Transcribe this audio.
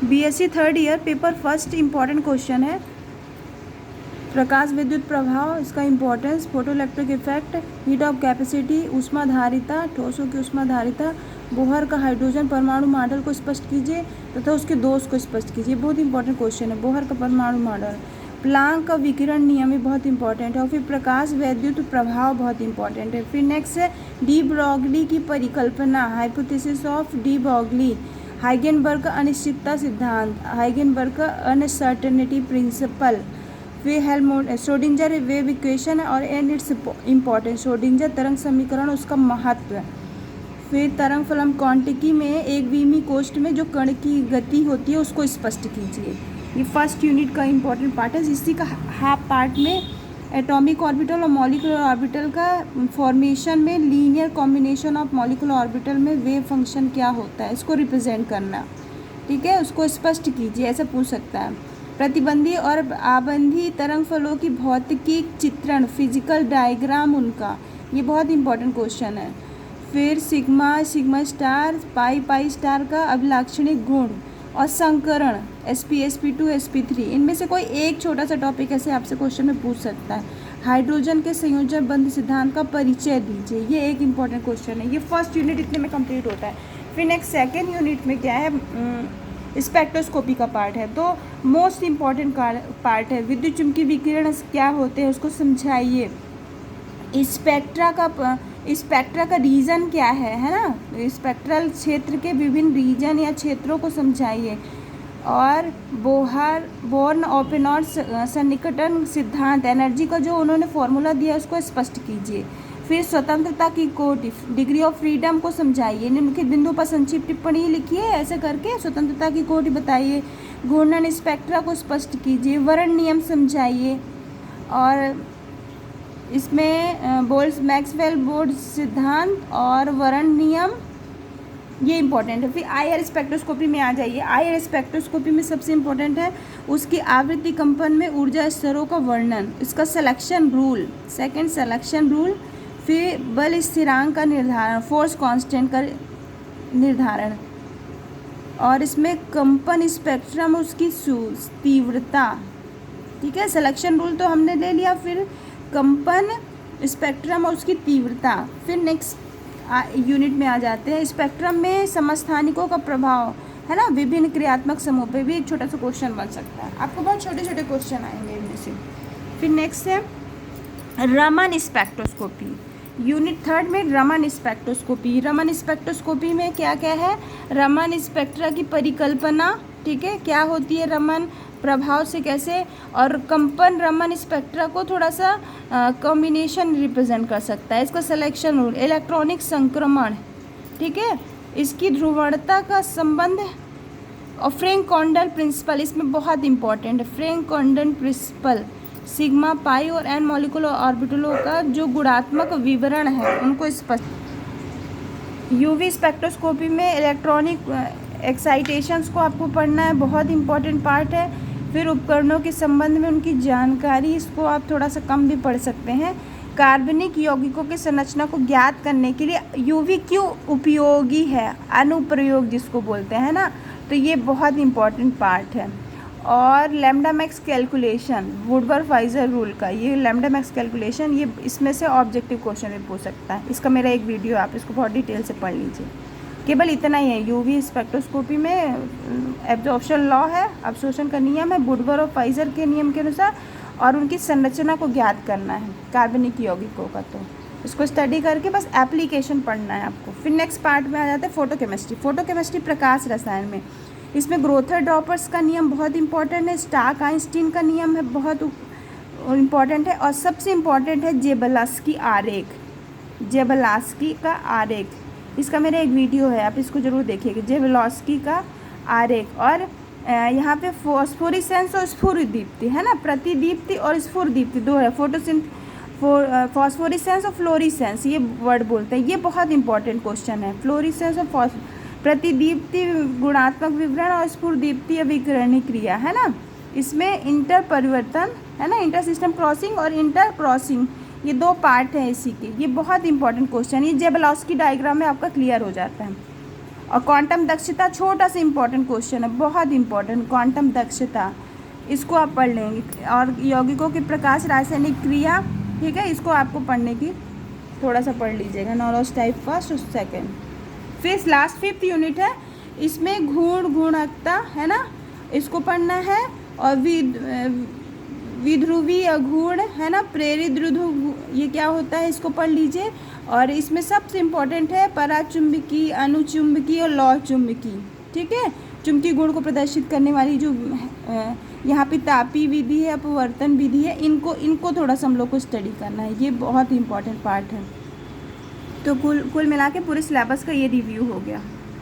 BSc third year paper first important question है। प्रकाश विद्युत प्रभाव, इसका importance, photoelectric effect, heat of capacity, ऊष्माधारिता, ठोसों की ऊष्माधारिता, बोहर का हाइड्रोजन परमाणु मॉडल को स्पष्ट कीजिए तथा उसके दोष को स्पष्ट कीजिए। बहुत इंपॉर्टेंट क्वेश्चन है बोहर का परमाणु मॉडल। प्लांक का विकिरण नियम भी बहुत इंपॉर्टेंट है। और फिर प्रकाश विद्युत प्रभाव बहुत इंपॉर्टेंट है। फिर नेक्स्ट है डी ब्रॉगली की परिकल्पना, हाइपोथेसिस ऑफ डी ब्रॉगली, हाइगेनबर्ग का अनिश्चितता सिद्धांत, हाइगेनबर्ग का अनसर्टेनिटी प्रिंसिपल, फिर हेल्महोल्ट्ज श्रोडिंगर वेव इक्वेशन और एंड इट्स इम्पॉर्टेंस, श्रोडिंगर तरंग समीकरण, उसका महत्व। फिर तरंग फलन क्वांटिकी में एक विमी कोष्ठ में जो कण की गति होती है उसको स्पष्ट कीजिए। ये फर्स्ट यूनिट का इंपॉर्टेंट पार्ट है। इसी का हाफ पार्ट में एटॉमिक ऑर्बिटल और मॉलिक्यूलर ऑर्बिटल का फॉर्मेशन में linear combination of molecular orbital में वेव फंक्शन क्या होता है इसको रिप्रेजेंट करना, ठीक है, उसको स्पष्ट कीजिए, ऐसा पूछ सकता है। प्रतिबंधी और आबंधी तरंग फलों की भौतिकी चित्रण, फिजिकल डायग्राम उनका, ये बहुत इंपॉर्टेंट क्वेश्चन है। फिर सिग्मा, सिग्मा स्टार, पाई, पाई स्टार का अभिलाक्षणिक गुण और संकरण, sp, sp2, sp3, इनमें से कोई एक छोटा सा टॉपिक ऐसे आपसे क्वेश्चन में पूछ सकता है। हाइड्रोजन के संयोजन बंध सिद्धांत का परिचय दीजिए, ये एक इंपॉर्टेंट क्वेश्चन है। ये फर्स्ट यूनिट इतने में कंप्लीट होता है। फिर नेक्स्ट सेकेंड यूनिट में क्या है, स्पेक्ट्रोस्कोपी का पार्ट है। तो मोस्ट इम्पॉर्टेंट पार्ट है विद्युत चुम्बकीय विकिरण क्या होते हैं उसको समझाइए। स्पेक्ट्रा का रीजन क्या है ना, स्पेक्ट्रल क्षेत्र के विभिन्न रीजन या क्षेत्रों को समझाइए। और बोर्न ओपेनॉट सन्निकटन सिद्धांत, एनर्जी का जो उन्होंने फॉर्मूला दिया उसको स्पष्ट कीजिए। फिर स्वतंत्रता की कोटि, डिग्री ऑफ फ्रीडम को समझाइए। निम्नलिखित बिंदु पर संक्षिप्त टिप्पणी लिखिए, ऐसे करके स्वतंत्रता की कोटि बताइए। घूर्णन स्पेक्ट्रा को स्पष्ट कीजिए। वर्ण नियम समझाइए। और इसमें बोल्स मैक्सवेल बोर्ड सिद्धांत और वर्ण नियम, ये इंपॉर्टेंट है। फिर आईआर स्पेक्ट्रोस्कोपी में आ जाइए। आईआर स्पेक्ट्रोस्कोपी में सबसे इम्पोर्टेंट है उसकी आवृत्ति कंपन में ऊर्जा स्तरों का वर्णन, इसका selection rule, second selection rule. फिर बल स्थिरांक का निर्धारण, फोर्स कांस्टेंट का निर्धारण। और इसमें कंपन स्पेक्ट्रम, उसकी तीव्रता, ठीक है, सिलेक्शन रूल तो हमने ले लिया। फिर कंपन स्पेक्ट्रम और उसकी तीव्रता। फिर नेक्स्ट यूनिट में आ जाते हैं स्पेक्ट्रम में समस्थानिकों का प्रभाव, है ना, विभिन्न क्रियात्मक समूह पे भी एक छोटा सा क्वेश्चन बन सकता है। आपको बहुत छोटे छोटे क्वेश्चन आएंगे इनमें से। फिर नेक्स्ट है रमन स्पेक्ट्रोस्कोपी, यूनिट थर्ड में रमन स्पेक्ट्रोस्कोपी। रमन स्पेक्ट्रोस्कोपी में क्या क्या है, रमन स्पेक्ट्रा की परिकल्पना, ठीक है, क्या होती है रमन प्रभाव से कैसे, और कंपन रमन स्पेक्ट्रा को थोड़ा सा कॉम्बिनेशन रिप्रेजेंट कर सकता है। इसका सिलेक्शन रूल, इलेक्ट्रॉनिक संक्रमण, ठीक है, इसकी ध्रुवणता का संबंध और फ्रैंक कोंडल प्रिंसिपल, इसमें बहुत इंपॉर्टेंट है फ्रैंक कोंडल प्रिंसिपल। सिग्मा, पाई और एन मॉलिक्यूलर ऑर्बिटलों का जो गुणात्मक विवरण है उनको स्पष्ट। यूवी स्पेक्ट्रोस्कोपी में इलेक्ट्रॉनिक एक्साइटेशंस को आपको पढ़ना है, बहुत इंपॉर्टेंट पार्ट है। फिर उपकरणों के संबंध में उनकी जानकारी, इसको आप थोड़ा सा कम भी पढ़ सकते हैं। कार्बनिक यौगिकों की संरचना को ज्ञात करने के लिए यूवी क्यों उपयोगी है, अनुप्रयोग जिसको बोलते हैं ना, तो ये बहुत इंपॉर्टेंट पार्ट है। और lambda max calculation, Woodworth Pfizer rule का, ये लैम्डा मैक्स कैलकुलेशन, ये इसमें से ऑब्जेक्टिव क्वेश्चन भी पूछ सकता है। इसका मेरा एक वीडियो, आप इसको बहुत डिटेल से पढ़ लीजिए। केवल इतना ही है, यूवी स्पेक्ट्रोस्कोपी में एब्जॉर्प्शन लॉ है, अवशोषण का नियम है वुडवर्थ और फाइजर के नियम के अनुसार, और उनकी संरचना को ज्ञात करना है कार्बनिक यौगिकों का। तो इसको स्टडी करके बस एप्लीकेशन पढ़ना है आपको। फिर नेक्स्ट पार्ट में आ जाता है फोटोकेमिस्ट्री। फोटोकेमिस्ट्री प्रकाश रसायन में, इसमें ग्रोथर ड्रॉपर्स का नियम बहुत इंपॉर्टेंट है, स्टार्क आइंस्टीन का नियम है बहुत इम्पॉर्टेंट है, और सबसे इम्पॉर्टेंट है जेबलास्की आरेख, जेबलास्की का आरेख। इसका मेरा एक वीडियो है, आप इसको ज़रूर देखिएगा, जेबलास्की का आरेख। और यहाँ पे फॉस्फोरिसेंस और स्फुरदीप्ति है ना, प्रतिदीप्ति और स्फुरदीप्ति दो है, फॉस्फोरिसेंस और फ्लोरिसेंस, ये वर्ड बोलते हैं। ये बहुत इंपॉर्टेंट क्वेश्चन है, फ्लोरिसेंस और प्रतिदीप्ति गुणात्मक विवरण और स्फुरदीप्ति अभिकरणीय क्रिया, है ना। इसमें इंटर परिवर्तन, है ना, इंटर सिस्टम क्रॉसिंग और इंटर क्रॉसिंग, ये दो पार्ट हैं इसी के। ये बहुत इंपॉर्टेंट क्वेश्चन, ये जेबलास्की डायग्राम में आपका क्लियर हो जाता है। और क्वांटम दक्षता छोटा सा इम्पोर्टेंट क्वेश्चन है, बहुत इम्पोर्टेंट, क्वांटम दक्षता इसको आप पढ़ लेंगे। और यौगिकों की प्रकाश रासायनिक क्रिया, ठीक है, इसको आपको पढ़ने की थोड़ा सा पढ़ लीजिएगा, नॉलेज टाइप फर्स्ट और सेकेंड। फिर लास्ट 5th यूनिट है, इसमें गुणकता है ना, इसको पढ़ना है। और विध्रुवीय गुण है ना, प्रेरित द्विध्रुव ये क्या होता है, इसको पढ़ लीजिए। और इसमें सबसे इम्पोर्टेंट है पराचुंबकी, अनुचुंबकी और लौह चुंबकी, ठीक है, चुंबकीय गुण को प्रदर्शित करने वाली जो यहाँ पे तापी विधि है, अपवर्तन विधि है, इनको थोड़ा सा हम लोग को स्टडी करना है, ये बहुत इंपॉर्टेंट पार्ट है। तो कुल मिला के पूरे सिलेबस का ये रिव्यू हो गया।